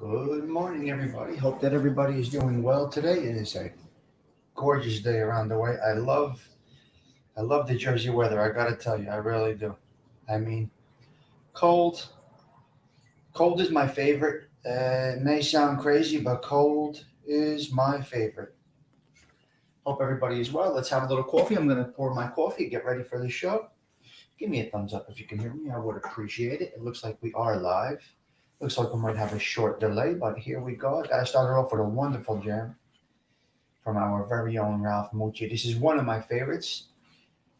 Good morning, everybody. Hope that everybody is doing well today. It is a gorgeous day around the way. I love the Jersey weather. I gotta tell you, I really do. I mean, cold, cold is my favorite. It may sound crazy, but cold is my favorite. Hope everybody is well. Let's have a little coffee. I'm gonna pour my coffee. Get ready for the show. Give me a thumbs up if you can hear me. I would appreciate it. It looks like we are live. Looks like we might have a short delay, but here we go. I got to start it off with a wonderful jam from our very own Ralph Mucci. This is one of my favorites.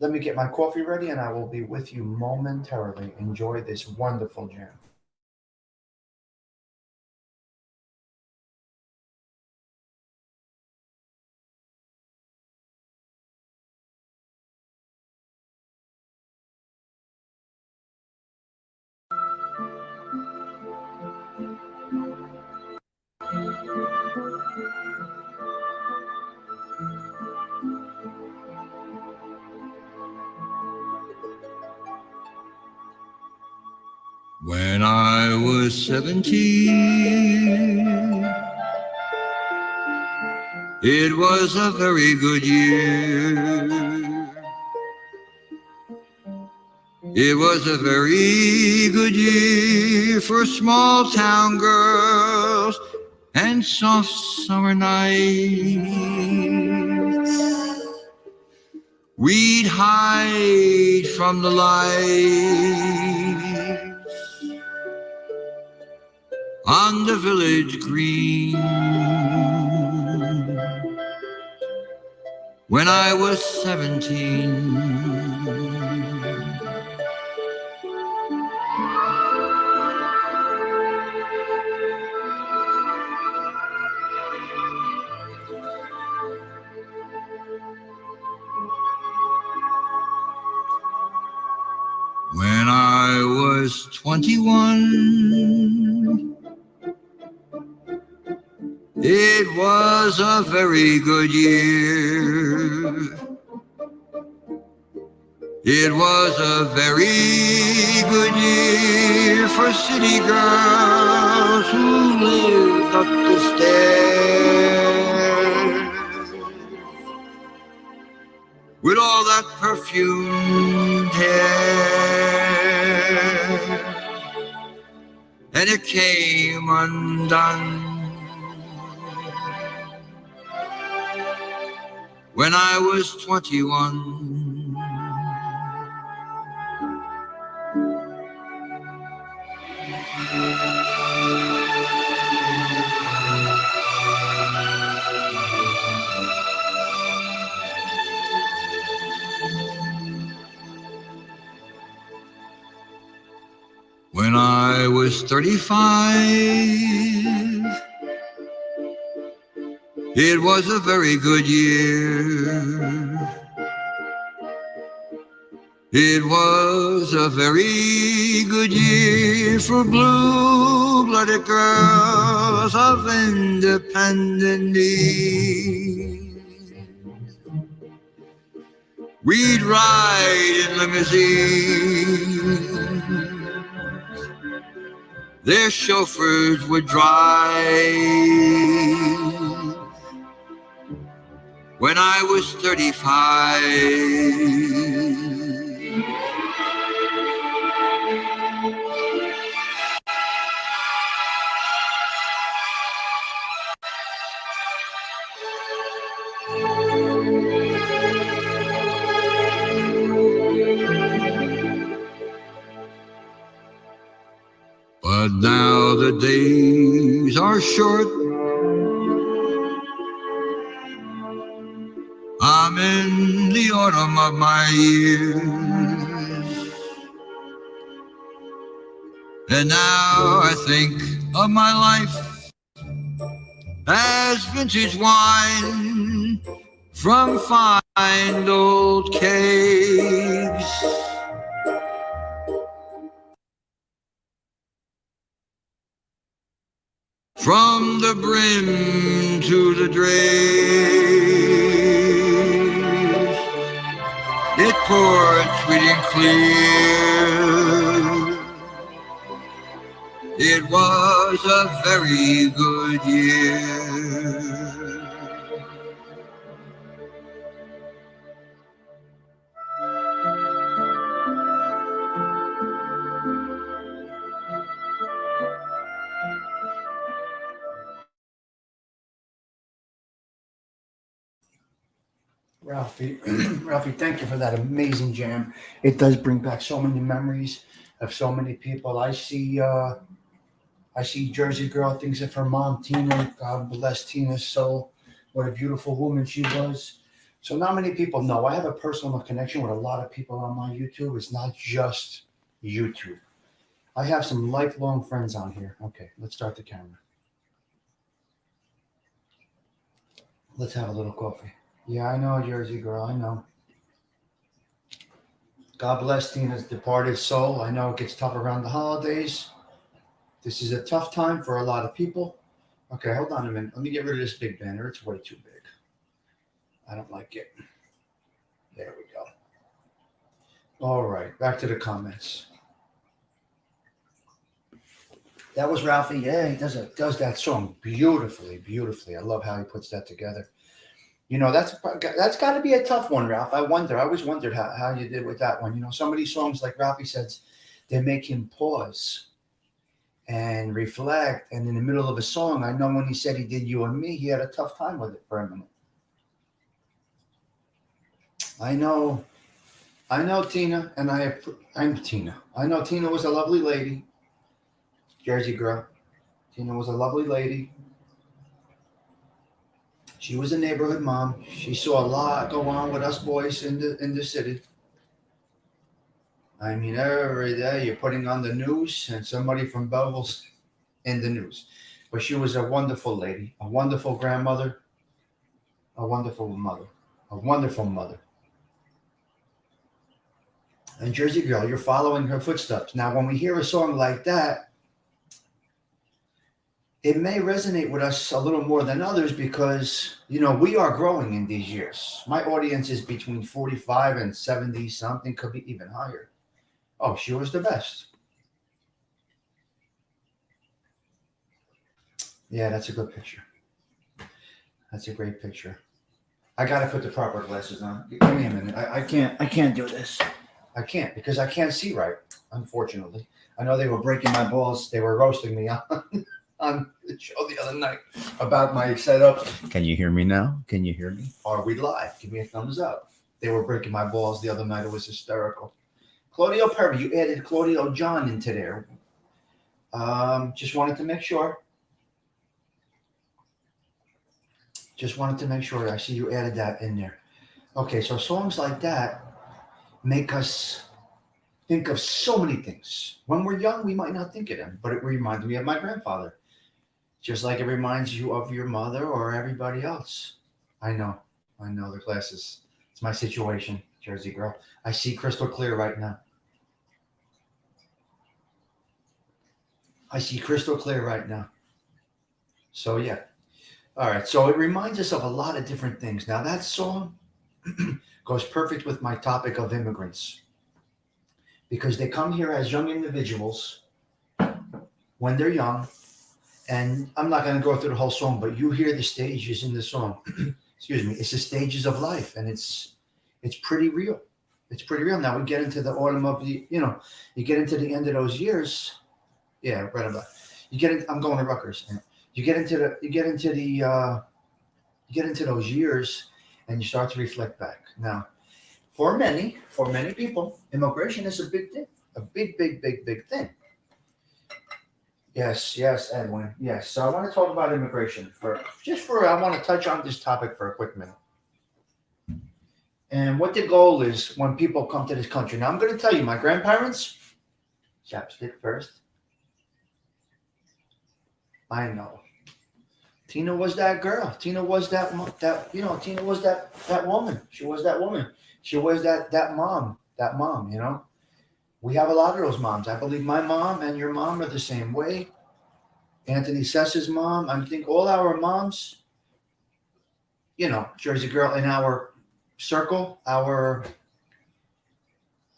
Let me get my coffee ready and I will be with you momentarily. Enjoy this wonderful jam. When I was 17, it was a very good year. It was a very good year for small town girls and soft summer nights. We'd hide from the lights on the village green. When I was 17, when I was 21, it was a very good year. It was a very good year for city girls who lived up the stairs with all that perfumed hair, and it came undone when I was 21. When I was 35, it was a very good year. It was a very good year for blue-blooded girls of independent need. We'd ride in limousines. Their chauffeurs would drive. When I was 35, but now the days are short. I'm in the autumn of my years, and now I think of my life as vintage wine from fine old kegs. From the brim to the dregs, it poured sweet and clear It was a very good year. Ralphie, Ralphie, thank you for that amazing jam. It does bring back so many memories of so many people. I see Jersey Girl thinks of her mom, Tina. God bless Tina's soul. What a beautiful woman she was. So not many people know. I have a personal connection with a lot of people on my YouTube. It's not just YouTube. I have some lifelong friends on here. Okay, let's start the camera. Let's have a little coffee. Yeah, I know, Jersey Girl. I know. God bless Tina's departed soul. I know it gets tough around the holidays. This is a tough time for a lot of people. Okay, hold on a minute. Let me get rid of this big banner. It's way too big. I don't like it. There we go. All right, back to the comments. That was Ralphie. Yeah, he does that song beautifully, beautifully. I love how he puts that together. You know, that's got to be a tough one, Ralph. I always wondered how you did with that one. You know, some of these songs, like Ralphie says, they make him pause and reflect. And in the middle of a song, I know when he said he did You and Me, he had a tough time with it for a minute. I know, Tina, and I'm Tina. I know Tina was a lovely lady, Jersey Girl. Tina was a lovely lady. She was a neighborhood mom. She saw a lot go on with us boys in the city. I mean, every day you're putting on the news and somebody from Belleville's in the news. But she was a wonderful lady, a wonderful grandmother, a wonderful mother, a wonderful mother. And Jersey Girl, you're following her footsteps. Now, when we hear a song like that, it may resonate with us a little more than others because, you know, we are growing in these years. My audience is between 45 and 70 something, could be even higher. Oh, she was the best. Yeah, that's a good picture. That's a great picture. I got to put the proper glasses on. Give me a minute. I can't do this. I can't because I can't see right, unfortunately. I know they were breaking my balls. They were roasting me on the show the other night about my setup. Can you hear me now? Can you hear me? Are we live? Give me a thumbs up. They were breaking my balls the other night. It was hysterical. Claudio Perry, you added Claudio John into there. Just wanted to make sure. I see you added that in there. Okay, so songs like that make us think of so many things. When we're young, we might not think of them, but it reminds me of my grandfather. Just like it reminds you of your mother or everybody else. I know the glasses. It's my situation, Jersey Girl. I see crystal clear right now. So yeah. All right. So it reminds us of a lot of different things. Now that song goes perfect with my topic of immigrants because they come here as young individuals when they're young. And I'm not going to go through the whole song, but you hear the stages in the song. Excuse me. It's the stages of life, and it's pretty real. It's pretty real. Now we get into the autumn of you get into the end of those years. Yeah, right about. I'm going to Rutgers. You get into those years, and you start to reflect back. Now, for many people, immigration is a big thing, a big thing. Yes, Edwin. Yes. So I want to talk about immigration I want to touch on this topic for a quick minute. And what the goal is when people come to this country. Now I'm going to tell you, my grandparents, chapstick first. I know. Tina was that girl. Tina was that Tina was that woman. She was that woman. She was that mom. That mom, you know. We have a lot of those moms. I believe my mom and your mom are the same way. Anthony Sess's mom. I think all our moms, Jersey Girl, in our circle, our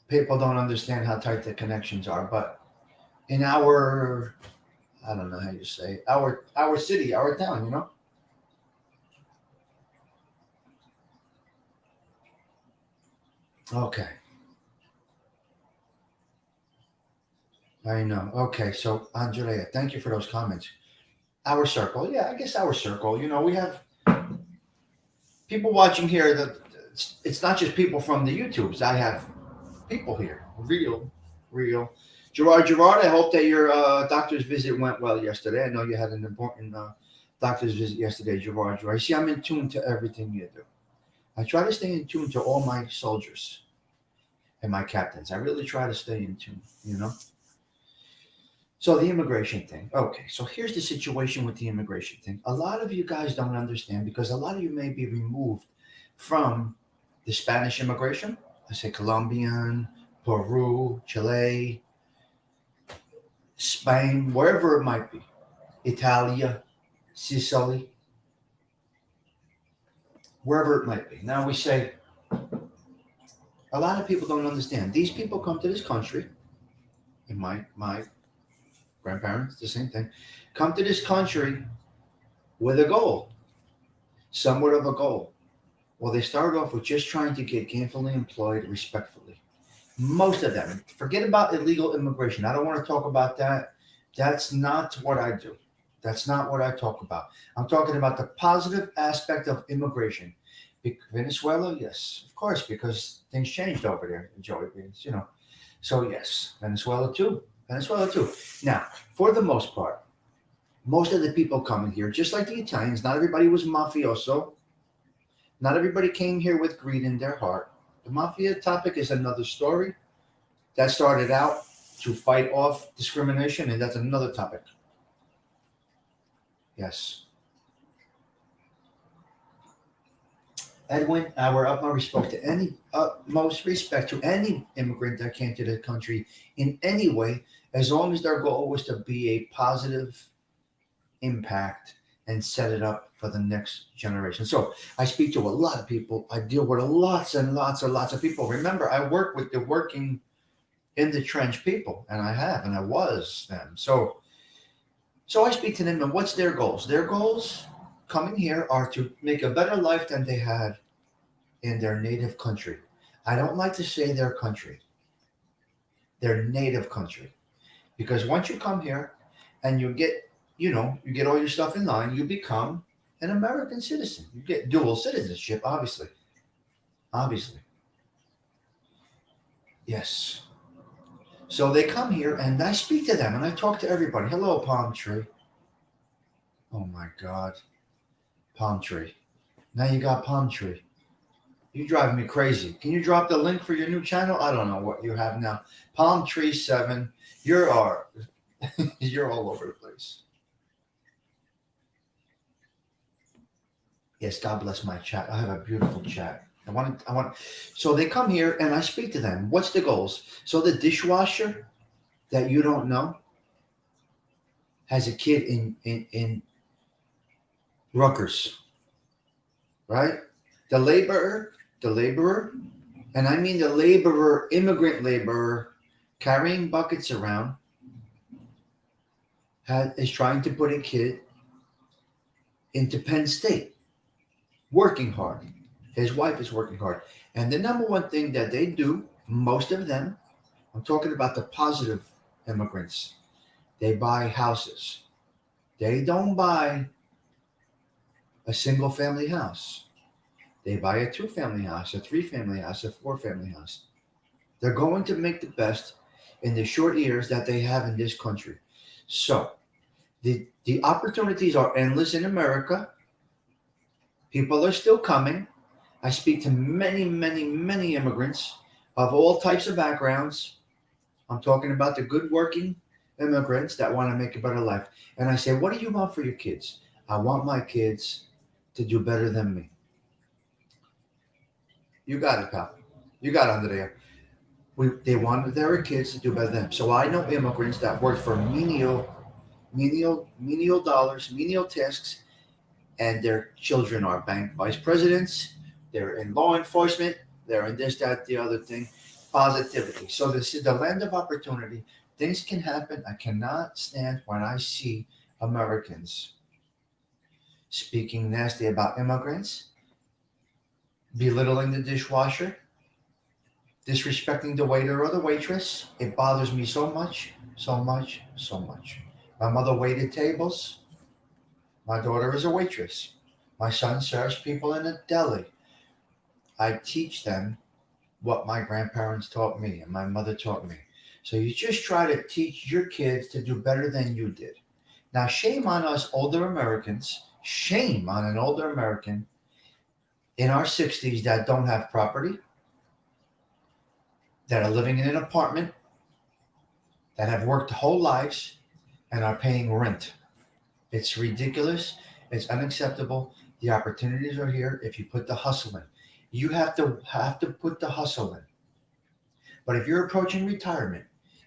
people don't understand how tight the connections are, but in our I don't know how you say it. Our city, our town, you know? Okay. I know. Okay, so Andrea, thank you for those comments. Our circle, yeah, I guess our circle. You know, we have people watching here that it's not just people from the YouTubes. I have people here, real. Gerard, I hope that your doctor's visit went well yesterday. I know you had an important doctor's visit yesterday, Gerard. I see I'm in tune to everything you do. I try to stay in tune to all my soldiers and my captains. I really try to stay in tune, you know? So the immigration thing. Okay, so here's the situation with the immigration thing. A lot of you guys don't understand because a lot of you may be removed from the Spanish immigration. I say Colombian, Peru, Chile, Spain, wherever it might be. Italia, Sicily, wherever it might be. Now we say a lot of people don't understand. These people come to this country, and my grandparents, the same thing, come to this country with a goal, somewhat of a goal. Well, they started off with just trying to get gainfully employed respectfully. Most of them. Forget about illegal immigration. I don't want to talk about that. That's not what I do. That's not what I talk about. I'm talking about the positive aspect of immigration. Venezuela, yes, of course, because things changed over there, Joey. You know, so yes, Venezuela too. Venezuela too. Now, for the most part, most of the people coming here, just like the Italians, not everybody was mafioso. Not everybody came here with greed in their heart. The mafia topic is another story. That started out to fight off discrimination, and that's another topic. Yes. Edwin, our utmost respect to any immigrant that came to the country in any way, as long as their goal was to be a positive impact and set it up for the next generation. So I speak to a lot of people. I deal with lots and lots and lots of people. Remember, I work with the working in the trench people, and I was them. So I speak to them, and what's their goals? Their goals coming here are to make a better life than they had in their native country. I don't like to say their country, their native country, because once you come here and you get all your stuff in line, you become an American citizen. You get dual citizenship, obviously. Obviously. Yes. So they come here and I speak to them and I talk to everybody. Hello, palm tree. Oh my God. Palm tree. Now you got palm tree. You driving me crazy. Can you drop the link for your new channel? I don't know what you have now. Palm Tree 7. You're all over the place. Yes, God bless my chat. I have a beautiful chat. So they come here and I speak to them. What's the goals? So the dishwasher that you don't know has a kid in Rutgers, right? The laborer, and I mean the laborer, immigrant laborer, carrying buckets around, is trying to put a kid into Penn State, working hard. His wife is working hard. And the number one thing that they do, most of them, I'm talking about the positive immigrants, they buy houses. They don't buy a single family house. They buy a 2-family house, a 3-family house, a 4-family house. They're going to make the best in the short years that they have in this country. So the opportunities are endless in America. People are still coming. I speak to many, many, many immigrants of all types of backgrounds. I'm talking about the good working immigrants that want to make a better life. And I say, what do you want for your kids? I want my kids to do better than me. You got it, pal. You got it, Andrea. They wanted their kids to do better than them. So I know immigrants that work for menial dollars, menial tasks, and their children are bank vice presidents. They're in law enforcement. They're in this, that, the other thing. Positivity. So this is the land of opportunity. Things can happen. I cannot stand when I see Americans speaking nasty about immigrants, belittling the dishwasher, disrespecting the waiter or the waitress. It bothers me so much, so much, so much. My mother waited tables. My daughter is a waitress. My son serves people in a deli. I teach them what my grandparents taught me and my mother taught me. So you just try to teach your kids to do better than you did. Now, shame on us older Americans, shame on an older American in our 60s that don't have property, that are living in an apartment, that have worked whole lives and are paying rent. It's ridiculous. It's unacceptable. The opportunities are here if you put the hustle in. You have to put the hustle in. But if you're approaching retirement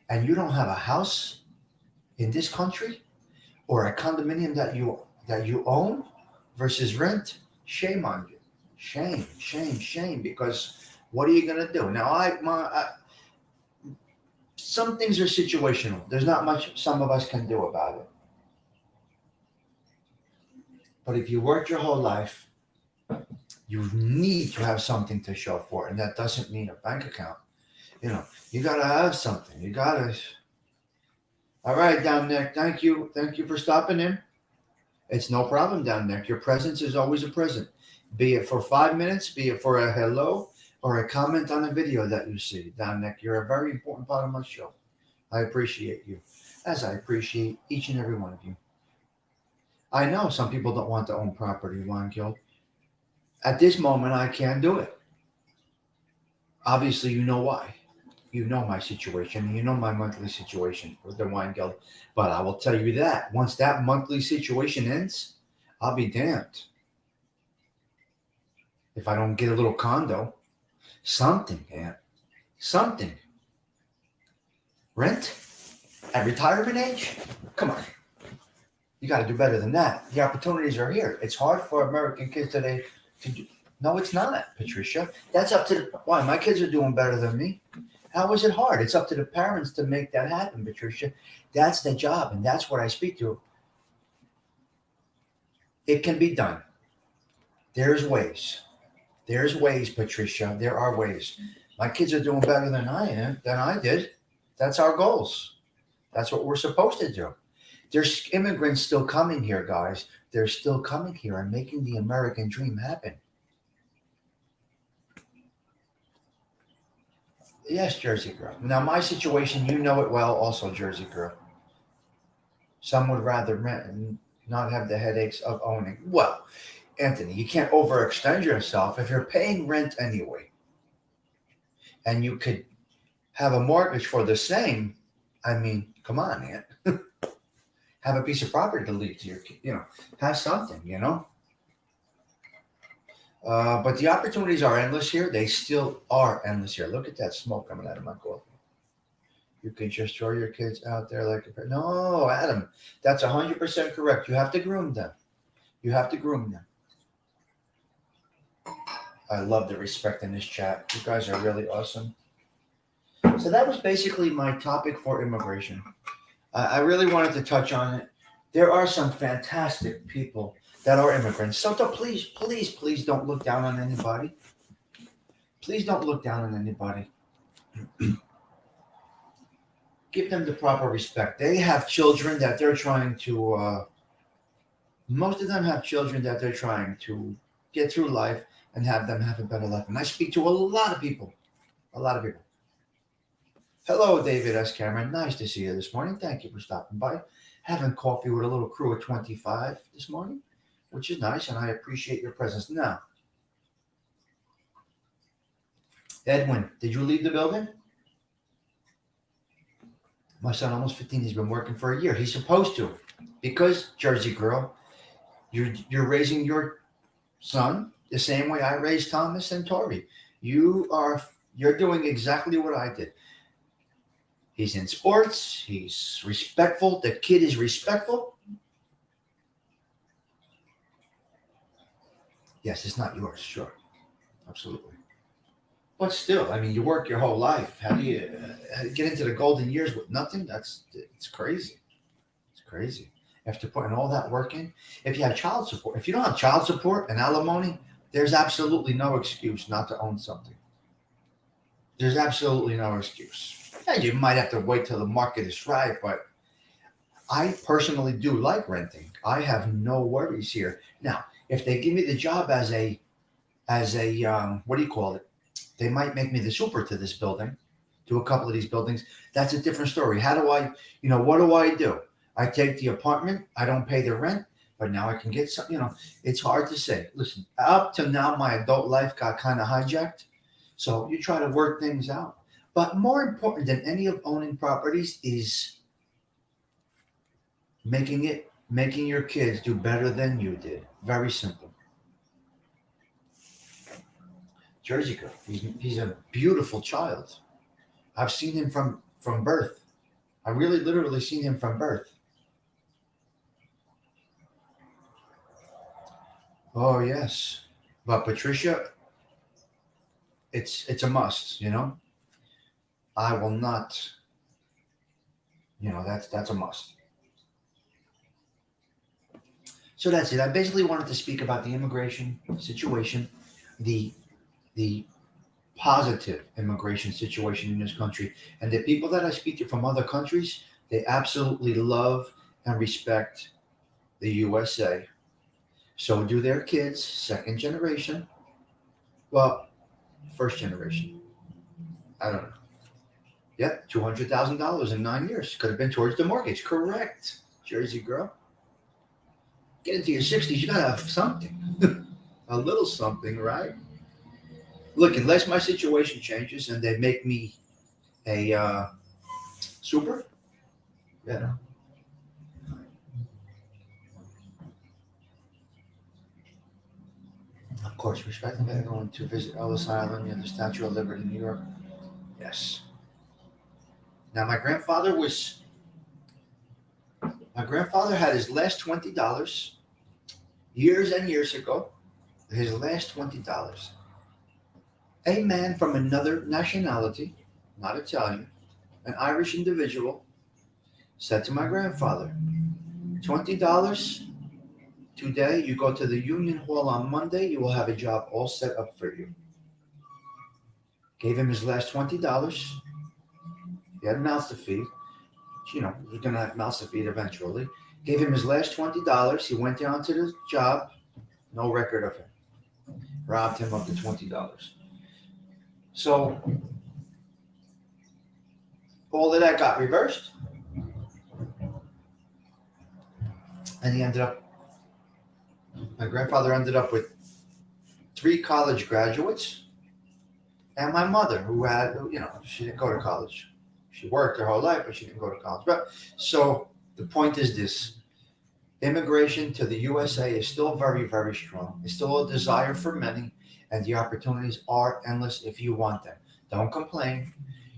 and you don't have a house in this country or a condominium that you own versus rent, shame on you. Shame, shame, shame. Because what are you gonna do? Now, some things are situational. There's not much some of us can do about it. But if you worked your whole life, you need to have something to show for it. And that doesn't mean a bank account. You got to have something. You got to. All right, Down Neck. Thank you. Thank you for stopping in. It's no problem, Down Neck. Your presence is always a present. Be it for 5 minutes, be it for a hello or a comment on a video that you see. Down Neck, you're a very important part of my show. I appreciate you, as I appreciate each and every one of you. I know some people don't want to own property, Weingild. At this moment, I can't do it. Obviously, you know why. You know my situation. You know my monthly situation with the Weingild. But I will tell you that once that monthly situation ends, I'll be damned. If I don't get a little condo, something, man. Something. Rent? At retirement age? Come on. You got to do better than that. The opportunities are here. It's hard for American kids today to do. No, it's not, Patricia. That's up to why my kids are doing better than me. How is it hard? It's up to the parents to make that happen, Patricia. That's the job, and that's what I speak to. It can be done. There's ways. There's ways, Patricia. There are ways. My kids are doing better than I did. That's our goals. That's what we're supposed to do. There's immigrants still coming here, guys. They're still coming here and making the American dream happen. Yes, Jersey girl. Now, my situation, you know it well also, Jersey girl. Some would rather rent and not have the headaches of owning. Well, Anthony, you can't overextend yourself if you're paying rent anyway. And you could have a mortgage for the same. I mean, come on, Aunt. Have a piece of property to leave to your kid, have something, But the opportunities are endless here. They still are endless here. Look at that smoke coming out of my coffee. You could just throw your kids out there like a... No, Adam, that's 100% correct. You have to groom them. You have to groom them. I love the respect in this chat. You guys are really awesome. So that was basically my topic for immigration. I really wanted to touch on it. There are some fantastic people that are immigrants. So please, please, please don't look down on anybody. Please don't look down on anybody. Give them the proper respect. They have children that they're trying to, most of them have children that they're trying to get through life and have them have a better life. And I speak to a lot of people. Hello, David S. Cameron. Nice to see you this morning. Thank you for stopping by. Having coffee with a little crew of 25 this morning, which is nice, and I appreciate your presence. Now, Edwin, did you leave the building? My son, almost 15, he's been working for a year. He's supposed to, because, Jersey girl, you're raising your son the same way I raised Thomas and Tori. You're doing exactly what I did. He's in sports. He's respectful. The kid is respectful. Yes, it's not yours. Sure. Absolutely. But still, I mean, you work your whole life. How do you get into the golden years with nothing? It's crazy. It's crazy. After putting all that work in, if you have child support, if you don't have child support and alimony, there's absolutely no excuse not to own something. There's absolutely no excuse. Yeah, you might have to wait till the market is right, but I personally do like renting. I have no worries here. Now, if they give me the job as a what do you call it? They might make me the super to this building, to a couple of these buildings. That's a different story. How do I, what do I do? I take the apartment. I don't pay the rent, but now I can get some. It's hard to say. Listen, up to now, my adult life got kind of hijacked. So you try to work things out. But more important than any of owning properties is making your kids do better than you did. Very simple. Jersey girl. He's a beautiful child. I've seen him from birth. I really literally seen him from birth. Oh yes. But Patricia, it's a must, I will not, that's a must. So that's it. I basically wanted to speak about the immigration situation, the the positive immigration situation in this country. And the people that I speak to from other countries, they absolutely love and respect the USA. So do their kids, second generation. Well, first generation. I don't know. Yep, $200,000 in 9 years. Could have been towards the mortgage. Correct, Jersey girl. Get into your 60s, you gotta have something. A little something, right? Look, unless my situation changes and they make me a super, yeah. Of course, respect. I'm going to visit Ellis Island and the Statue of Liberty, New York. Yes. Now, my grandfather had his last $20 years and years ago. His last $20. A man from another nationality, not Italian, an Irish individual, said to my grandfather, $20 today. You go to the Union Hall on Monday. You will have a job all set up for you. Gave him his last $20. He had mouths to feed. He's going to have mouths to feed eventually. Gave him his last $20. He went down to the job. No record of him. Robbed him of the $20. So all of that got reversed. And my grandfather ended up with 3 college graduates and my mother, who had, she didn't go to college. She worked her whole life, but she didn't go to college. But so the point is this: immigration to the USA is still very, very strong. It's still a desire for many, and the opportunities are endless if you want them. Don't complain.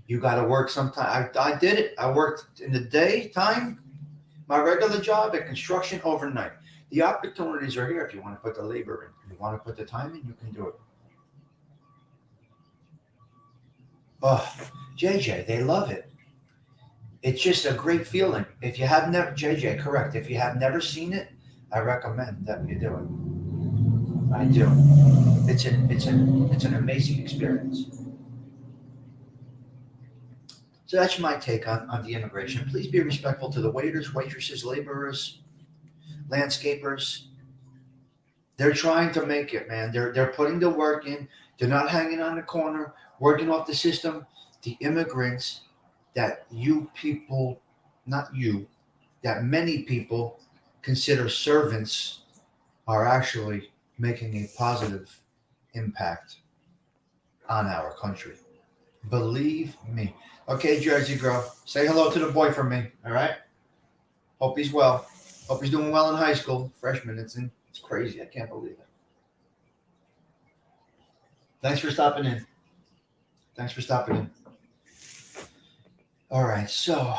You got to work sometime. I did it. I worked in the daytime, my regular job at construction overnight. The opportunities are here if you want to put the labor in. If you want to put the time in, you can do it. Oh, JJ, they love it. It's just a great feeling. If you have never, JJ, correct. If you have never seen it, I recommend that you do it. I do. It's an amazing experience. So that's my take on the immigration. Please be respectful to the waiters, waitresses, laborers, landscapers. They're trying to make it, man. They're putting the work in. They're not hanging on the corner, working off the system. The immigrants that you people, not you, that many people consider servants are actually making a positive impact on our country. Believe me. Okay, Jersey girl, say hello to the boy for me. All right. Hope he's well. Hope he's doing well in high school. Freshman, it's crazy. I can't believe it. Thanks for stopping in. Thanks for stopping in. All right, so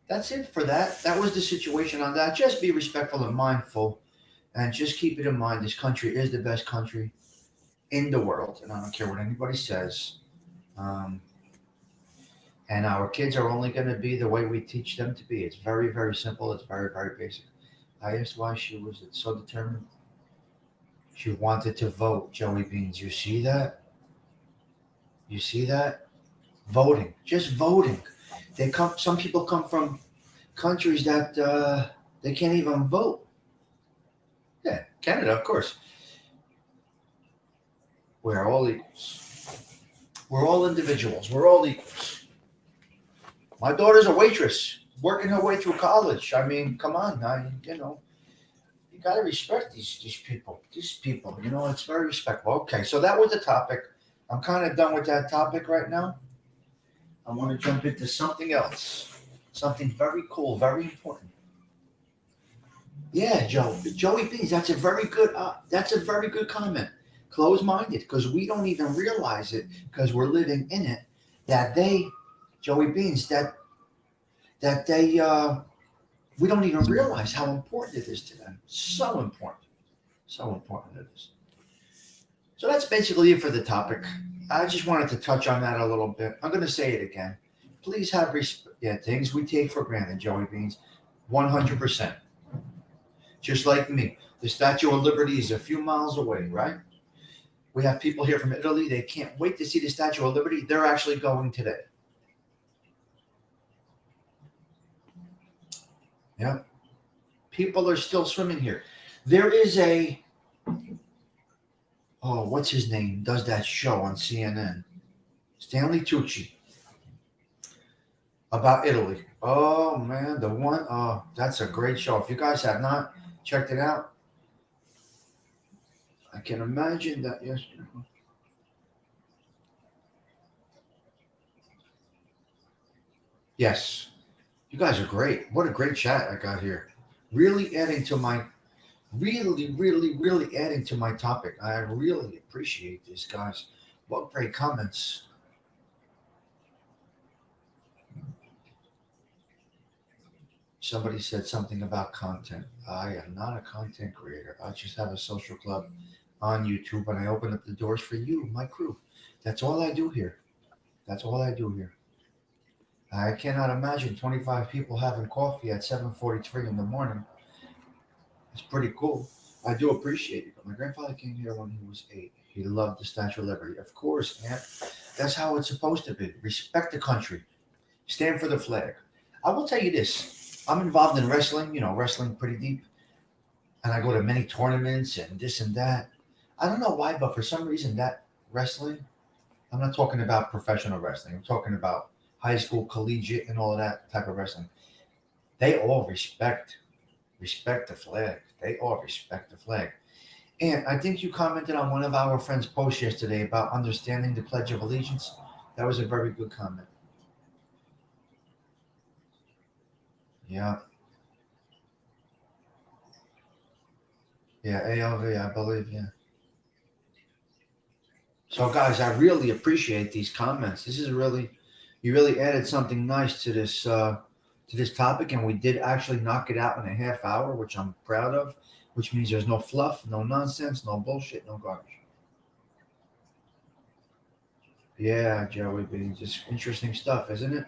that's it for that. That was the situation on that. Just be respectful and mindful, and just keep it in mind. This country is the best country in the world, and I don't care what anybody says. And our kids are only going to be the way we teach them to be. It's very, very simple. It's very, very basic. I asked why she was so determined. She wanted to vote, Joey Beans. You see that? You see that? Voting, just voting. They come. Some people come from countries that they can't even vote. Yeah, Canada, of course. We're all equals. We're all individuals. We're all equals. My daughter's a waitress, working her way through college. I mean, come on, you got to respect these people. These people, it's very respectful. Okay, so that was the topic. I'm kind of done with that topic right now. I want to jump into something else, something very cool, very important. Yeah, Joey Beans. That's a very good. That's a very good comment. Close-minded, because we don't even realize it, because we're living in it. That they, Joey Beans, that they, we don't even realize how important it is to them. So important, so important it is. So that's basically it for the topic. I just wanted to touch on that a little bit. I'm going to say it again. Please have respect. Yeah, things we take for granted, Joey Beans, 100%. Just like me. The Statue of Liberty is a few miles away, right? We have people here from Italy. They can't wait to see the Statue of Liberty. They're actually going today. Yeah. People are still swimming here. There is what's his name? Does that show on CNN? Stanley Tucci. About Italy. Oh man, that's a great show. If you guys have not checked it out, I can imagine that. Yes. Yes. You guys are great. What a great chat I got here. Really adding to my really adding to my topic. I really appreciate this, guys. What great comments. Somebody said something about content. I am not a content creator. I just have a social club on YouTube, and I open up the doors for you, my crew. That's all I do here. That's all I do here. I cannot imagine 25 people having coffee at 7:43 in the morning. It's pretty cool. I do appreciate it. My grandfather came here when he was 8. He loved the Statue of Liberty. Of course, man. That's how it's supposed to be. Respect the country. Stand for the flag. I will tell you this. I'm involved in wrestling, wrestling pretty deep. And I go to many tournaments and this and that. I don't know why, but for some reason that wrestling, I'm not talking about professional wrestling. I'm talking about high school, collegiate, and all of that type of wrestling. They all respect the flag. They all respect the flag. And I think you commented on one of our friends' posts yesterday about understanding the Pledge of Allegiance. That was a very good comment. Yeah. Yeah, ALV, I believe, yeah. So guys, I really appreciate these comments. You really added something nice to this topic, and we did actually knock it out in a half hour, which I'm proud of, which means there's no fluff, no nonsense, no bullshit, no garbage. Yeah, Joey Beans, just interesting stuff, isn't it?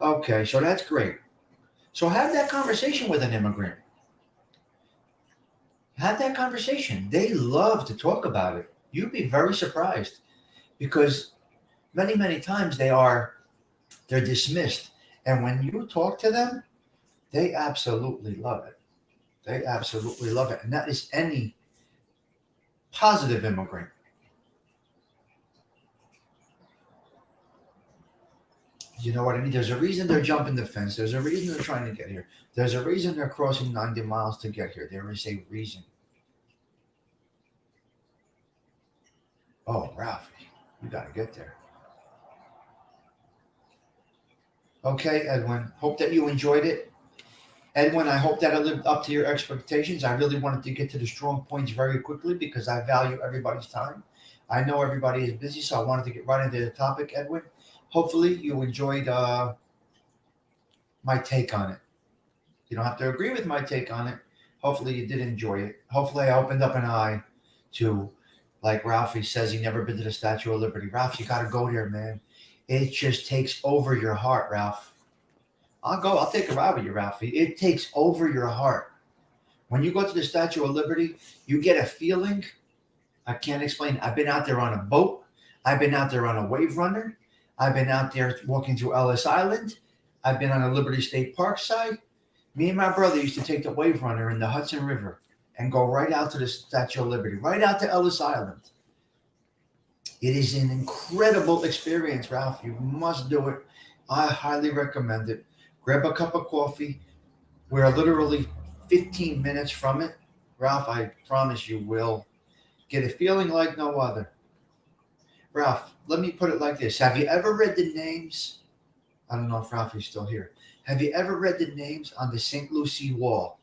Okay, so that's great. So have that conversation with an immigrant. Have that conversation. They love to talk about it. You'd be very surprised because many, many times they're dismissed. And when you talk to them, they absolutely love it. They absolutely love it. And that is any positive immigrant. You know what I mean? There's a reason they're jumping the fence. There's a reason they're trying to get here. There's a reason they're crossing 90 miles to get here. There is a reason. Oh, Ralph, you got to get there. Okay, Edwin. Hope that you enjoyed it. Edwin, I hope that I lived up to your expectations. I really wanted to get to the strong points very quickly because I value everybody's time. I know everybody is busy, so I wanted to get right into the topic, Edwin. Hopefully you enjoyed my take on it. You don't have to agree with my take on it. Hopefully you did enjoy it. Hopefully I opened up an eye to Like Ralphie says, he never been to the Statue of Liberty. Ralph, you got to go there, man. It just takes over your heart, Ralph. I'll go. I'll take a ride with you, Ralphie. It takes over your heart. When you go to the Statue of Liberty, you get a feeling I can't explain. I've been out there on a boat. I've been out there on a wave runner. I've been out there walking through Ellis Island. I've been on a Liberty State Park side. Me and my brother used to take the wave runner in the Hudson River and go right out to the Statue of Liberty, right out to Ellis Island. It is an incredible experience, Ralph. You must do it. I highly recommend it. Grab a cup of coffee. We're literally 15 minutes from it. Ralph, I promise you will get a feeling like no other. Ralph, let me put it like this. Have you ever read the names? I don't know if Ralphie's still here. Have you ever read the names on the St. Lucie wall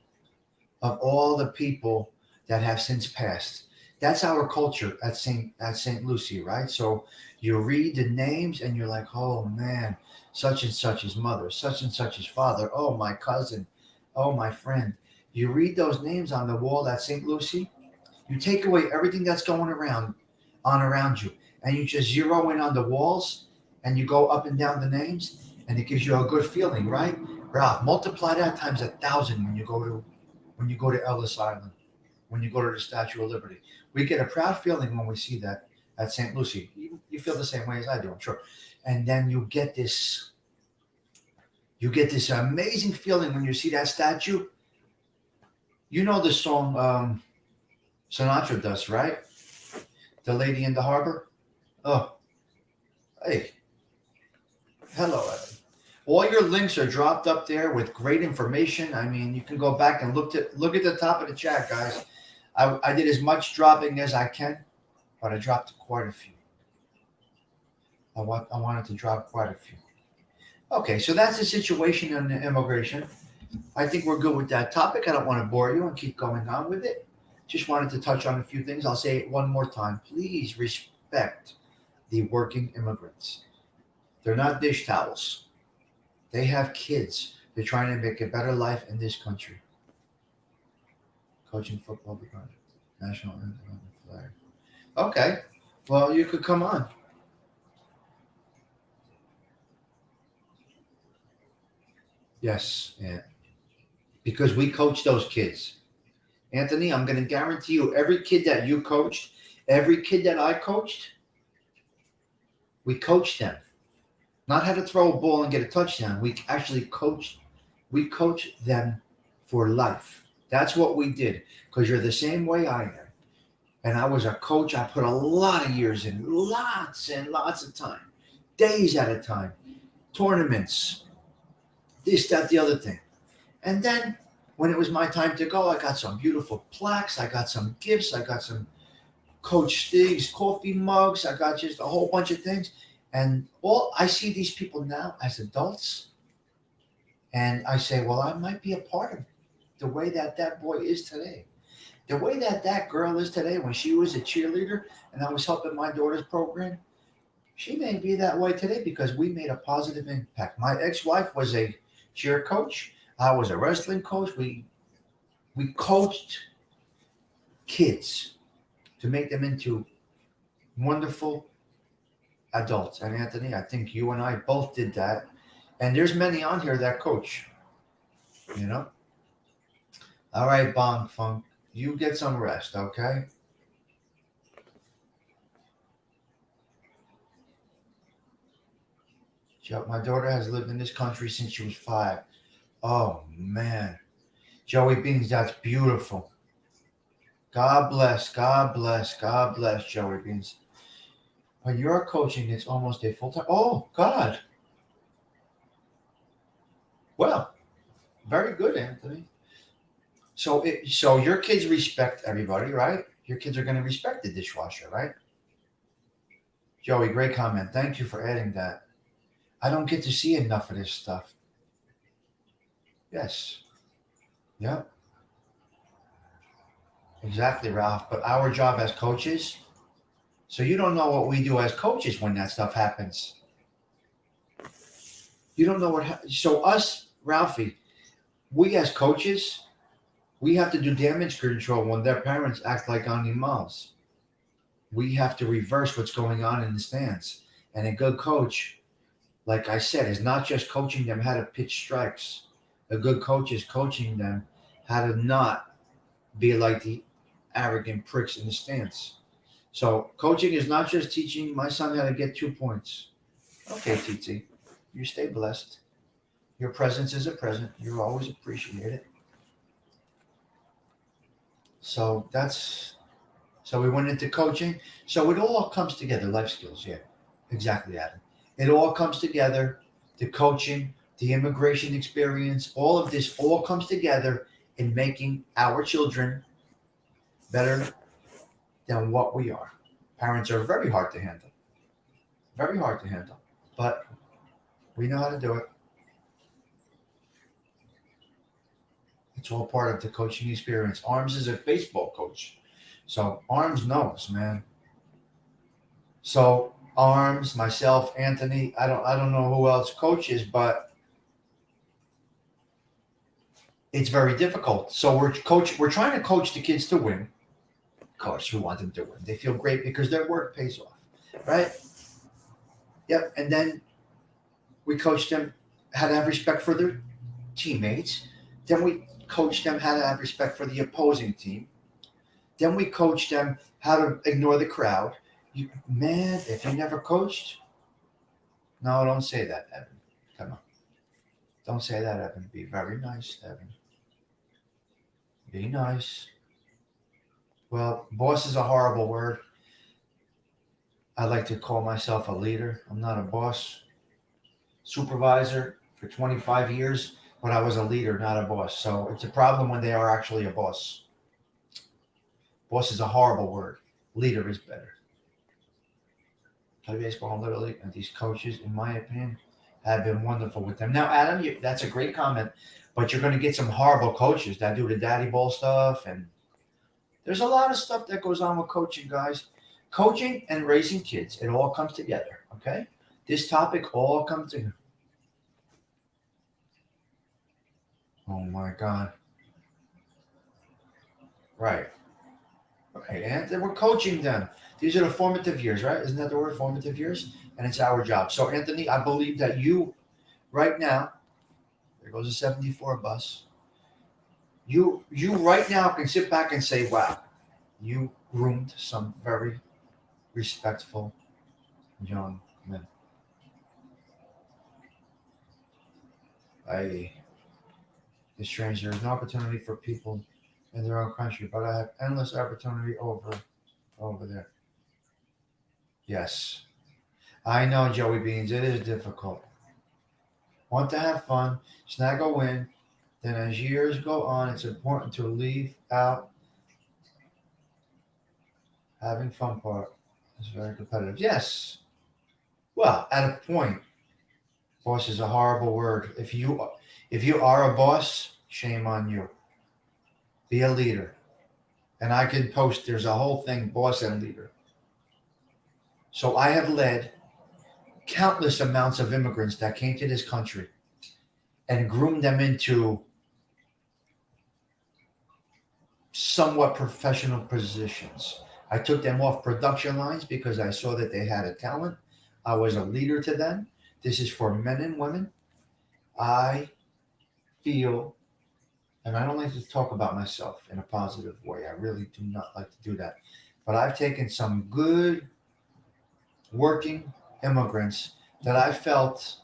of all the people that have since passed? That's our culture at St. Lucie, right? So you read the names and you're like, oh man, such and such's mother, such and such's father, oh my cousin, oh my friend. You read those names on the wall at St. Lucie, you take away everything that's going around you, and you just zero in on the walls and you go up and down the names, and it gives you a good feeling, right? Ralph, multiply that times 1,000 when you go to Ellis Island, when you go to the Statue of Liberty. We get a proud feeling when we see that at St. Lucie. You feel the same way as I do, I'm sure. And then you get this amazing feeling when you see that statue. You know the song Sinatra does, right? The Lady in the Harbor. Oh, hey, hello, Evan. All your links are dropped up there with great information. I mean, you can go back and look at the top of the chat, guys. I did as much dropping as I can, but I dropped quite a few. I wanted to drop quite a few. Okay, so that's the situation on the immigration. I think we're good with that topic. I don't want to bore you and keep going on with it. Just wanted to touch on a few things. I'll say it one more time. Please respect the working immigrants. They're not dish towels. They have kids. They're trying to make a better life in this country. Coaching football, national anthem, flag. Okay, well, you could come on. Yes, yeah. Because we coach those kids. Anthony, I'm going to guarantee you, every kid that you coached, every kid that I coached, we coached them. Not how to throw a ball and get a touchdown. We actually coached them for life. That's what we did, because you're the same way I am. And I was a coach. I put a lot of years in, lots and lots of time, days at a time, tournaments, this, that, the other thing. And then when it was my time to go, I got some beautiful plaques. I got some gifts. I got some Coach Stigs coffee mugs. I got just a whole bunch of things. And I see these people now as adults. And I say, well, I might be a part of the way that boy is today. The way that girl is today, when she was a cheerleader and I was helping my daughter's program, she may be that way today because we made a positive impact. My ex-wife was a cheer coach. I was a wrestling coach. We coached kids to make them into wonderful adults. And Anthony, I think you and I both did that. And there's many on here that coach, you know. All right, Bong Funk, you get some rest, okay? My daughter has lived in this country since she was 5. Oh, man. Joey Beans, that's beautiful. God bless, God bless, God bless, Joey Beans. When you're coaching, it's almost a full-time. Oh, God. Well, very good, Anthony. So your kids respect everybody, right? Your kids are going to respect the dishwasher, right? Joey, great comment. Thank you for adding that. I don't get to see enough of this stuff. Yes. Yeah. Exactly, Ralph. But our job as coaches, so you don't know what we do as coaches when that stuff happens. You don't know what so us, Ralphie, we as coaches, we have to do damage control when their parents act like animals. we have to reverse what's going on in the stands. And a good coach, like I said, is not just coaching them how to pitch strikes. A good coach is coaching them how to not be like the arrogant pricks in the stands. So coaching is not just teaching my son how to get 2 points. Okay, TT, you stay blessed. Your presence is a present. You're always appreciated. So we went into coaching. So it all comes together. Life skills, yeah, exactly, Adam. It all comes together. The coaching, the immigration experience, all of this all comes together in making our children better than what we are. Parents are very hard to handle. Very hard to handle. But we know how to do it. It's all part of the coaching experience. Arms is a baseball coach. So Arms knows, man. So Arms, myself, Anthony, I don't know who else coaches, but it's very difficult. So we're trying to coach the kids to win. Of course, we want them to win. They feel great because their work pays off. Right? Yep. And then we coach them how to have respect for their teammates. Then we coach them how to have respect for the opposing team. Then we coach them how to ignore the crowd. Man, if you never coached, no, don't say that, Evan. Come on. Don't say that, Evan. Be very nice, Evan. Be nice. Well, boss is a horrible word. I like to call myself a leader. I'm not a boss. Supervisor for 25 years, but I was a leader, not a boss. So it's a problem when they are actually a boss. Boss is a horrible word. Leader is better. Play baseball in Little League, and these coaches, in my opinion, have been wonderful with them. Now, Adam, that's a great comment, but you're going to get some horrible coaches that do the daddy ball stuff, and there's a lot of stuff that goes on with coaching, guys. Coaching and raising kids, it all comes together, okay? This topic all comes together. Oh, my God. Right. And we're coaching them. These are the formative years, right? Isn't that the word, formative years? And it's our job. So, Anthony, I believe that you, right now, there goes a 74 bus. You right now can sit back and say, wow, you groomed some very respectful young men. It's strange. There is no opportunity for people in their own country, but I have endless opportunity over there. Yes. I know, Joey Beans, it is difficult. Want to have fun, snag a win. Then as years go on, it's important to leave out having fun part. It's very competitive. Yes. Well, at a point, boss is a horrible word. If you are a boss, shame on you. Be a leader. And I can post, there's a whole thing, boss and leader. So I have led countless amounts of immigrants that came to this country and groomed them into somewhat professional positions. I took them off production lines because I saw that they had a talent. I was a leader to them. This is for men and women. I feel, and I don't like to talk about myself in a positive way. I really do not like to do that. But I've taken some good working immigrants that I felt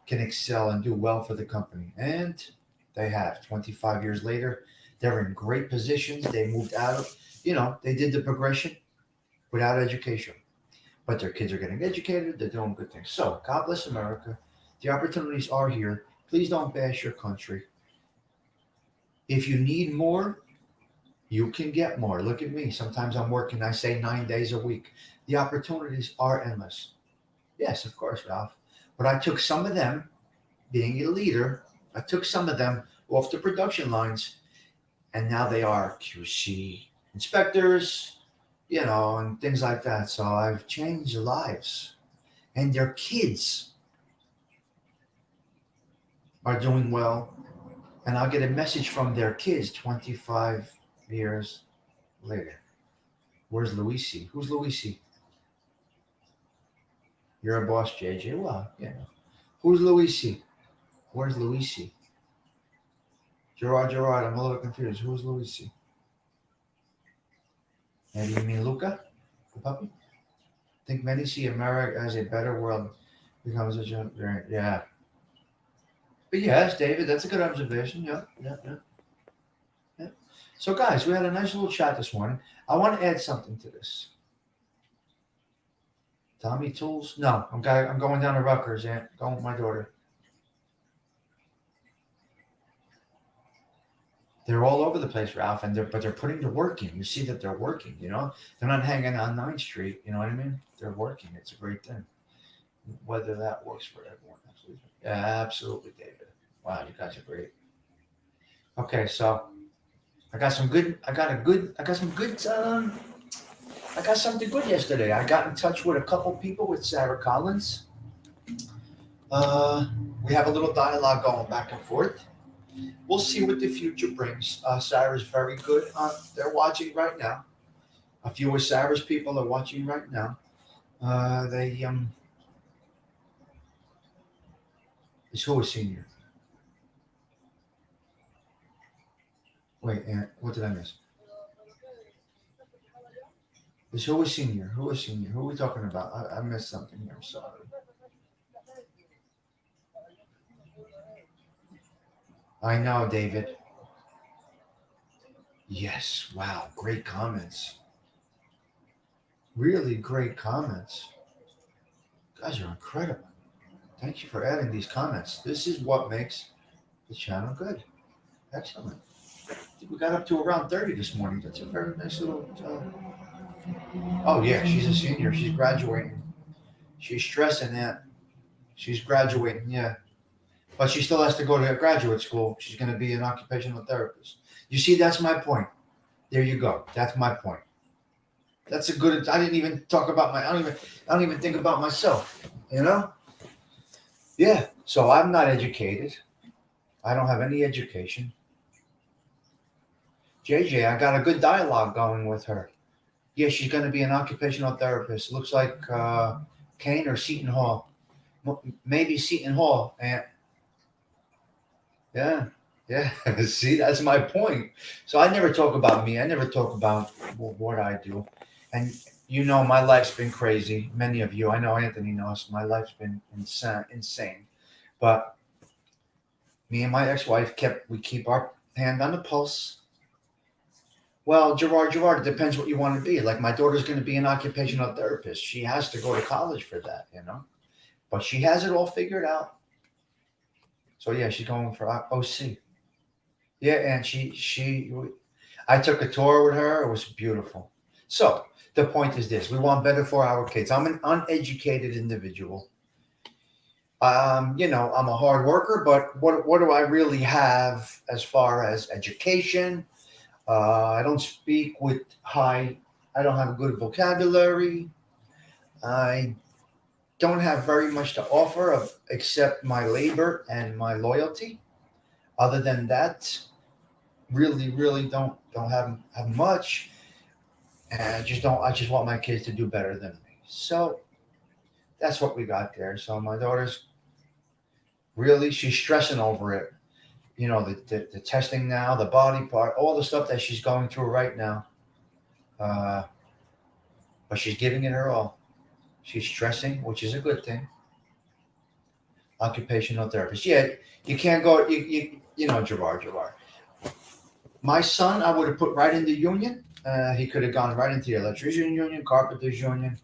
can excel and do well for the company. And they have. 25 years later, they're in great positions. They moved out of, they did the progression without education. But their kids are getting educated. They're doing good things. So God bless America. The opportunities are here. Please don't bash your country. If you need more, you can get more. Look at me. Sometimes I'm working, I say 9 days a week. The opportunities are endless. Yes, of course, Ralph. But I took some of them, being a leader, I took some of them off the production lines, and now they are QC inspectors, and things like that. So I've changed lives. And their kids are doing well. And I'll get a message from their kids 25 years later. Where's Luisi? Who's Luisi? You're a boss, JJ. Well, yeah. Who's Luisi? Where's Luisi? Gerard, I'm a little confused. Who's Luisi? Maybe you mean Luca, the puppy? I think many see America as a better world becomes a yeah. But yes, David, that's a good observation. Yeah. So, guys, we had a nice little chat this morning. I want to add something to this. Tommy Tools? No, I'm going down to Rutgers, Aunt. Going with my daughter. They're all over the place, Ralph, but they're putting the work in. You see that they're working. They're not hanging on 9th Street. You know what I mean? They're working. It's a great thing. Whether that works for everyone, absolutely. Yeah, absolutely, David. Wow, you guys are great. Okay, so I got something good yesterday. I got in touch with a couple people with Sarah Collins. We have a little dialogue going back and forth. We'll see what the future brings. Sarah's very good. They're watching right now. A few of Sarah's people are watching right now. Is who a senior? Wait, Aunt, what did I miss? Is who a senior? Who a senior? Who are we talking about? I missed something here. I'm sorry. I know, David. Yes. Wow. Great comments. Really great comments. You guys are incredible. Thank you for adding these comments. This is what makes the channel good. Excellent. I think we got up to around 30 this morning. That's a very nice little. Oh, yeah. She's a senior. She's graduating. She's stressing that. She's graduating. Yeah. But she still has to go to graduate school. She's going to be an occupational therapist. You see, that's my point. There you go. That's my point. That's a good. I didn't even talk about I don't even think about myself. Yeah. So I'm not educated. I don't have any education. JJ, I got a good dialogue going with her. Yeah, she's going to be an occupational therapist. Looks like Kane or Seton Hall. Maybe Seton Hall. And yeah. See, that's my point. So I never talk about me. I never talk about what I do. And my life's been crazy. Many of you, I know Anthony knows, my life's been insane. But me and my ex-wife we keep our hand on the pulse. Well, Gerard, it depends what you want to be. Like my daughter's going to be an occupational therapist. She has to go to college for that, But she has it all figured out. So yeah, she's going for OC. Yeah, and I took a tour with her. It was beautiful. So the point is this: we want better for our kids. I'm an uneducated individual. I'm a hard worker, but what do I really have as far as education? I don't speak I don't have a good vocabulary. I don't have very much to offer except my labor and my loyalty. Other than that, really don't have much. And I just want my kids to do better than me. So that's what we got there. So my daughter's she's stressing over it. The testing now, the body part, all the stuff that she's going through right now. But she's giving it her all. She's stressing, which is a good thing. Occupational therapist. Yeah, you can't go, Gerard. My son, I would have put right into union. He could have gone right into the electrician union, carpenter's union.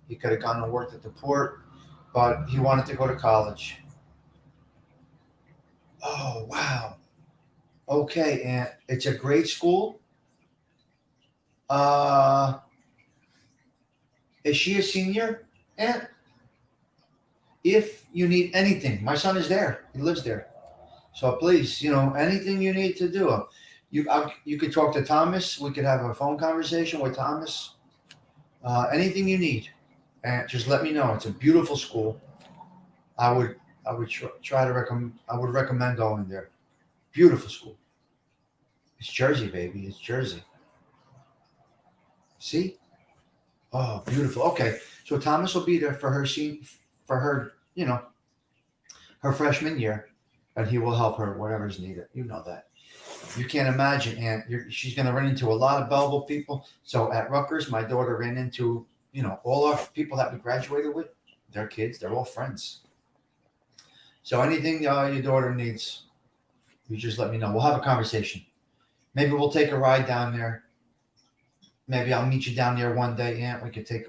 He could have gone and worked at the port, but he wanted to go to college. Oh, wow. Okay, and it's a great school. Is she a senior? And if you need anything, my son is there. He lives there. So please, anything you need to do, you could talk to Thomas. We could have a phone conversation with Thomas. Anything you need, and just let me know. It's a beautiful school. I would try to recommend. I would recommend going there. Beautiful school. It's Jersey, baby. It's Jersey. See, Oh, beautiful. Okay, so Thomas will be there for her for her, her freshman year, and he will help her whatever's needed. You know that. You can't imagine, Aunt. She's going to run into a lot of Belleville people. So at Rutgers, my daughter ran into, all our people that we graduated with. Their kids, they're all friends. So anything your daughter needs, you just let me know. We'll have a conversation. Maybe we'll take a ride down there. Maybe I'll meet you down there one day, Aunt. We could take,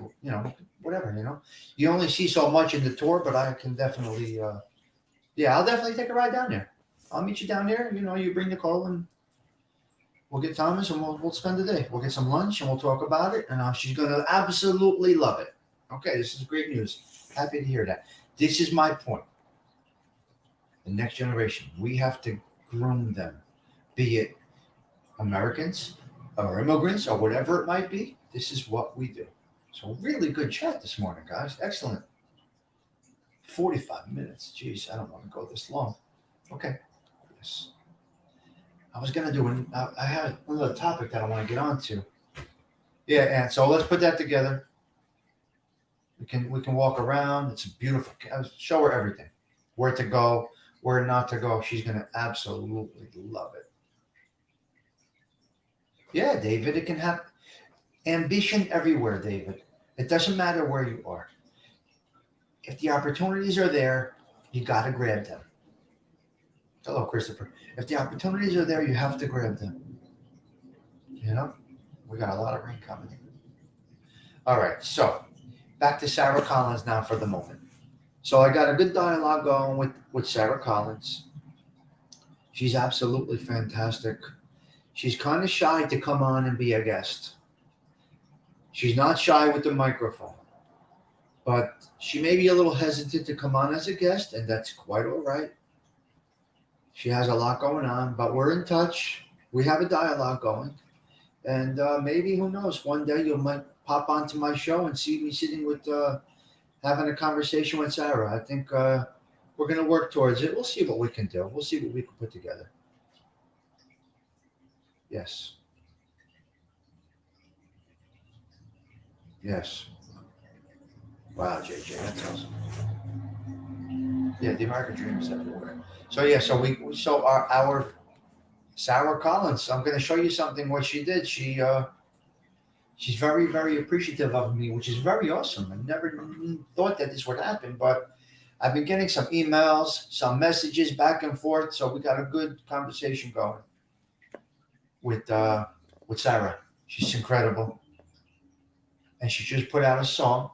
whatever. You only see so much in the tour, but I can definitely, yeah, I'll definitely take a ride down there. I'll meet you down there. You bring Nicole and we'll get Thomas and we'll spend the day. We'll get some lunch and we'll talk about it. And she's going to absolutely love it. Okay, this is great news. Happy to hear that. This is my point. The next generation, we have to groom them, be it Americans or immigrants or whatever it might be. This is what we do. So really good chat this morning, guys. Excellent. 45 minutes. Jeez, I don't want to go this long. Okay. Yes. I was gonna do I have another topic that I want to get onto. Yeah, and so let's put that together. We can walk around. It's a beautiful. I'll show her everything, where to go, where not to go. She's gonna absolutely love it. Yeah, David. It can have ambition everywhere, David. It doesn't matter where you are. If the opportunities are there, you gotta grab them. Hello, Christopher. If the opportunities are there, you have to grab them. We got a lot of rain coming. All right, so back to Sarah Collins now for the moment. So I got a good dialogue going with Sarah Collins. She's absolutely fantastic. She's kind of shy to come on and be a guest. She's not shy with the microphone, but she may be a little hesitant to come on as a guest, and that's quite all right. She has a lot going on, but we're in touch. We have a dialogue going. And maybe, who knows, one day you might pop onto my show and see me sitting with, having a conversation with Sarah. I think we're going to work towards it. We'll see what we can do. We'll see what we can put together. Yes. Yes. Wow, JJ, that's awesome. Yeah, the American dream is everywhere. So yeah, so our Sarah Collins. I'm going to show you something. What she did. She's very, very appreciative of me, which is very awesome. I never thought that this would happen, but I've been getting some emails, some messages back and forth. So we got a good conversation going with Sarah. She's incredible, and she just put out a song.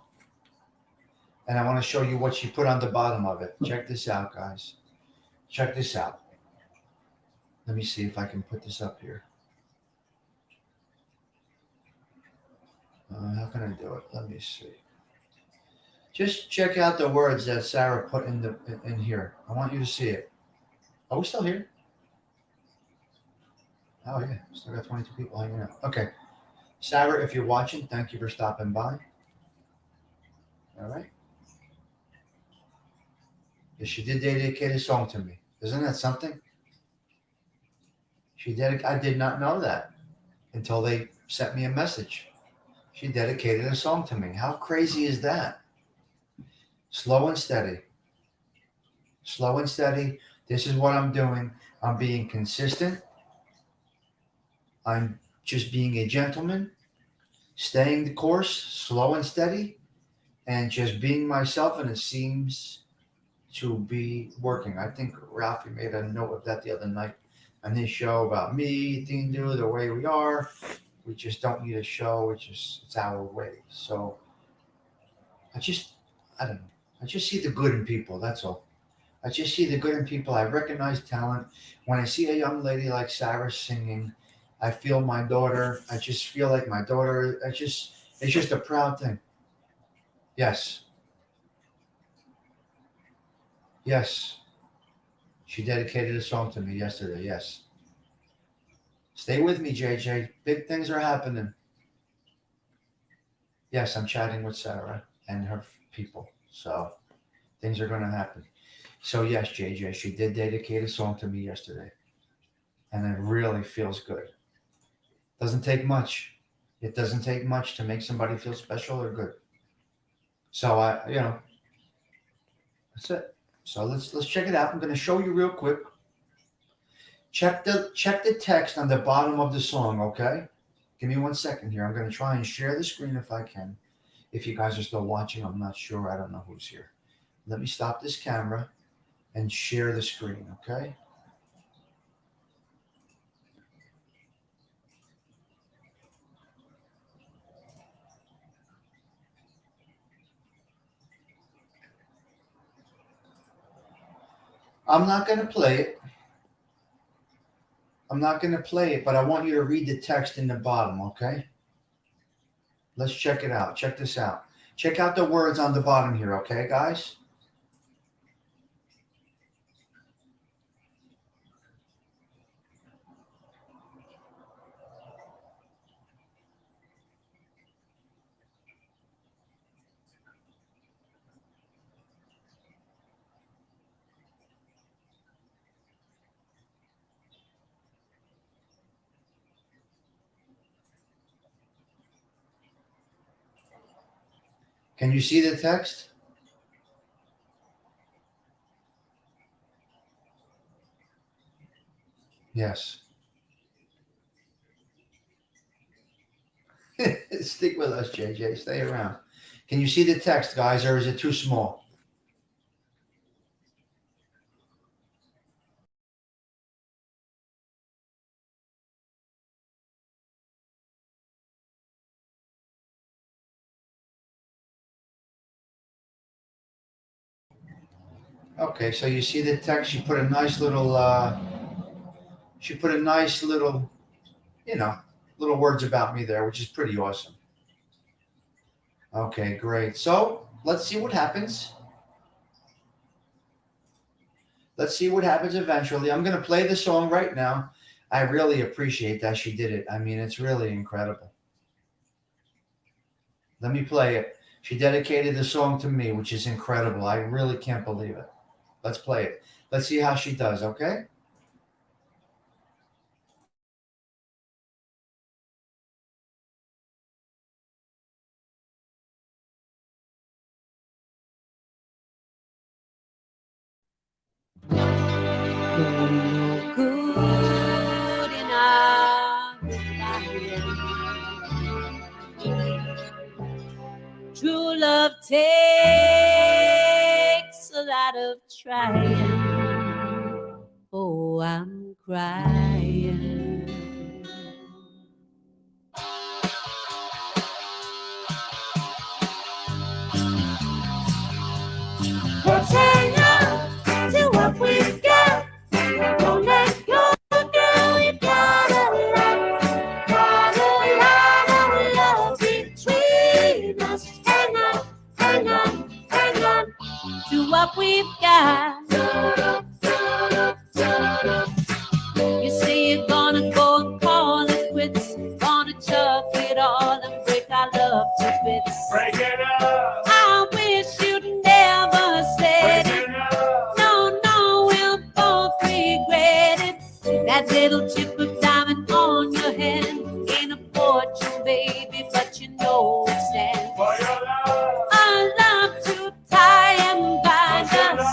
And I want to show you what she put on the bottom of it. Check this out, guys. Check this out. Let me see if I can put this up here. How can I do it? Let me see. Just check out the words that Sarah put in here. I want you to see it. Are we still here? Oh yeah, still got 22 people hanging out. Okay, Sarah, if you're watching, thank you for stopping by. All right. Yeah, she did dedicate a song to me. Isn't that something? I did not know that until they sent me a message. She dedicated a song to me. How crazy is that? Slow and steady. Slow and steady. This is what I'm doing. I'm being consistent. I'm just being a gentleman, staying the course, slow and steady, and just being myself. And it seems to be working. I think Ralphie made a note of that the other night on his show about me, Dindu, the way we are. We just don't need a show. It's our way. So I don't know. I just see the good in people. That's all. I just see the good in people. I recognize talent. When I see a young lady like Sarah singing, I feel my daughter. I just feel like my daughter. It's just a proud thing. Yes. Yes. She dedicated a song to me yesterday. Yes. Stay with me, JJ. Big things are happening. Yes, I'm chatting with Sarah and her people. So things are going to happen. So yes, JJ, she did dedicate a song to me yesterday. And it really feels good. Doesn't take much. It doesn't take much to make somebody feel special or good. So that's it. So let's check it out. I'm going to show you real quick. Check the text on the bottom of the song, okay? Give me 1 second here. I'm going to try and share the screen if I can. If you guys are still watching, I'm not sure. I don't know who's here. Let me stop this camera and share the screen, okay? I'm not going to play it. But I want you to read the text in the bottom, okay? Let's check it out. Check this out. Check out the words on the bottom here, okay, guys? Can you see the text? Yes. Stick with us, JJ. Stay around. Can you see the text, guys, or is it too small? Okay, so you see the text. She put a nice little. Little words about me there, which is pretty awesome. Okay, great. So let's see what happens. Let's see what happens eventually. I'm going to play the song right now. I really appreciate that she did it. I mean, it's really incredible. Let me play it. She dedicated the song to me, which is incredible. I really can't believe it. Let's play it. Let's see how she does, okay? No good enough lying. True love takes a lot of trying. Oh, I'm crying. Let's hang on to what we've got. Don't let go, girl. We've got a lot of love between us. Hang on, hang on, hang on to what we've got. You say you're gonna go and call it quits, gonna chuck it all and break our love to bits. Break it up. I wish you'd never said it. No, we'll both regret it. That little chip of diamond on your hand ain't a fortune, baby, but you know it stands. For your love. Our love to tie and bind us.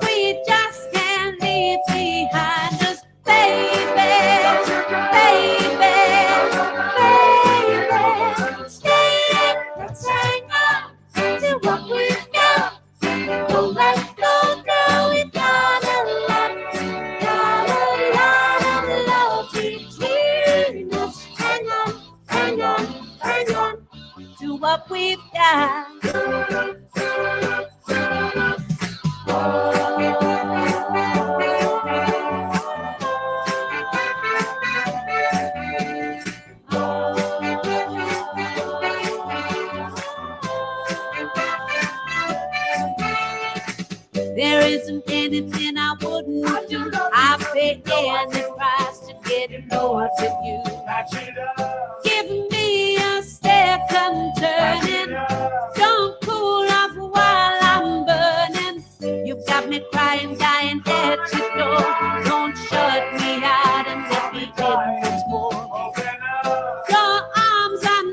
We just can't leave behind us, baby, baby, baby. Stay, let's hang on to what we've got. Don't let go, girl, we've got a lot of love between us. Hang on, hang on, hang on to what we've got. There isn't anything I wouldn't do. I pay any price to get more to you. Patch it up. Give me a second Patch it turning. up. Don't cool off while I'm burning. You got me crying, dying at your door. Don't shut me out and let me in once more. Open up. Your arms are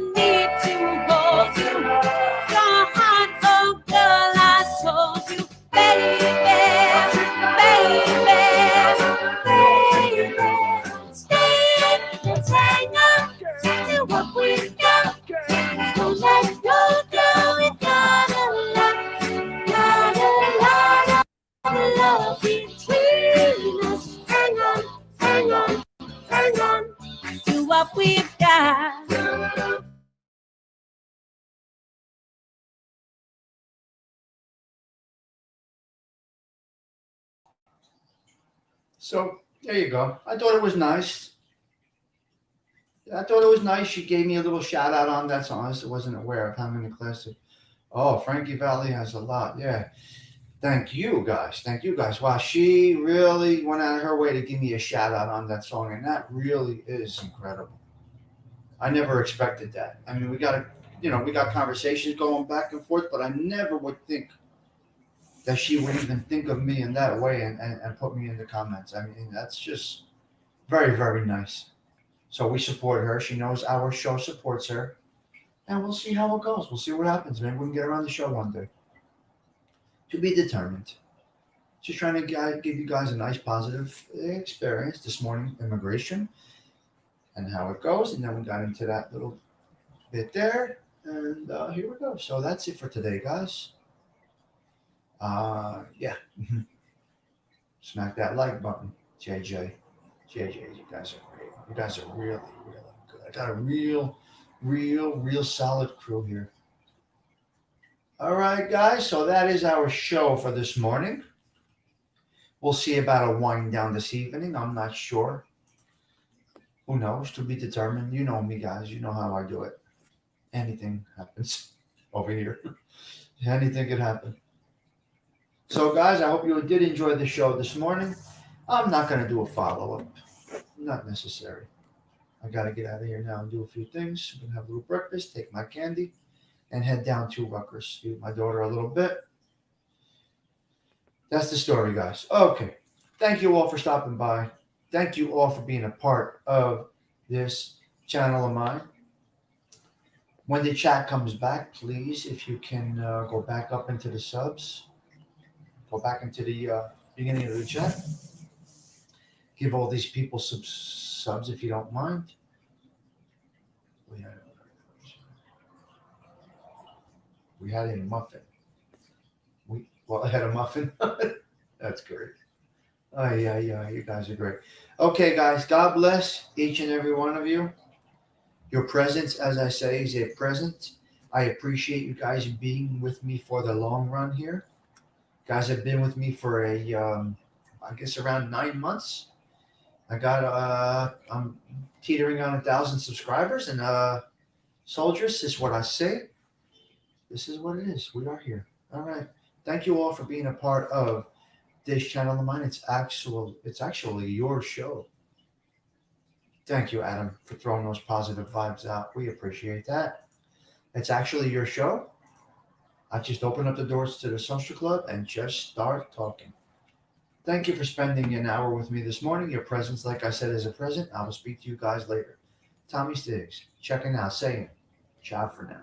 what we've got. So there you go. I thought it was nice. She gave me a little shout out on that song. I wasn't aware of how many classic. Oh, Frankie Valli has a lot. Yeah. Thank you guys. Wow, she really went out of her way to give me a shout out on that song, and that really is incredible. I never expected that. I mean, we got conversations going back and forth, but I never would think that she would even think of me in that way and put me in the comments. I mean, that's just very, very nice. So we support her. She knows our show supports her. And we'll see how it goes. We'll see what happens. Maybe we can get her on the show one day. To be determined. Just trying to give you guys a nice positive experience this morning, immigration, and how it goes. And then we got into that little bit there. And here we go. So that's it for today, guys. Yeah. Smack that like button, JJ. You guys are great. You guys are really, really good. I got a real solid crew here. All right, guys. So that is our show for this morning. We'll see about a wind down this evening. I'm not sure. Who knows? To be determined. You know me, guys. You know how I do it. Anything happens over here. Anything could happen. So, guys, I hope you did enjoy the show this morning. I'm not going to do a follow-up. Not necessary. I got to get out of here now and do a few things. I'm going to have a little breakfast, take my candy, and head down to Rutgers. See my daughter a little bit. That's the story, guys. Okay. Thank you all for stopping by. Thank you all for being a part of this channel of mine. When the chat comes back, please, if you can go back up into the subs. Go back into the beginning of the chat. Give all these people subs if you don't mind. We had a muffin. I had a muffin. That's great. Yeah, you guys are great. Okay, guys, God bless each and every one of you. Your presence, as I say, is a present. I appreciate you guys being with me for the long run here. Guys have been with me for I guess around 9 months. I'm teetering on 1,000 subscribers, and soldiers is what I say. This is what it is. We are here. All right. Thank you all for being a part of this channel of mine. It's actually your show. Thank you, Adam, for throwing those positive vibes out. We appreciate that. It's actually your show. I just open up the doors to the social club and just start talking. Thank you for spending an hour with me this morning. Your presence, like I said, is a present. I will speak to you guys later. Tommy Stigs, checking out, saying ciao for now.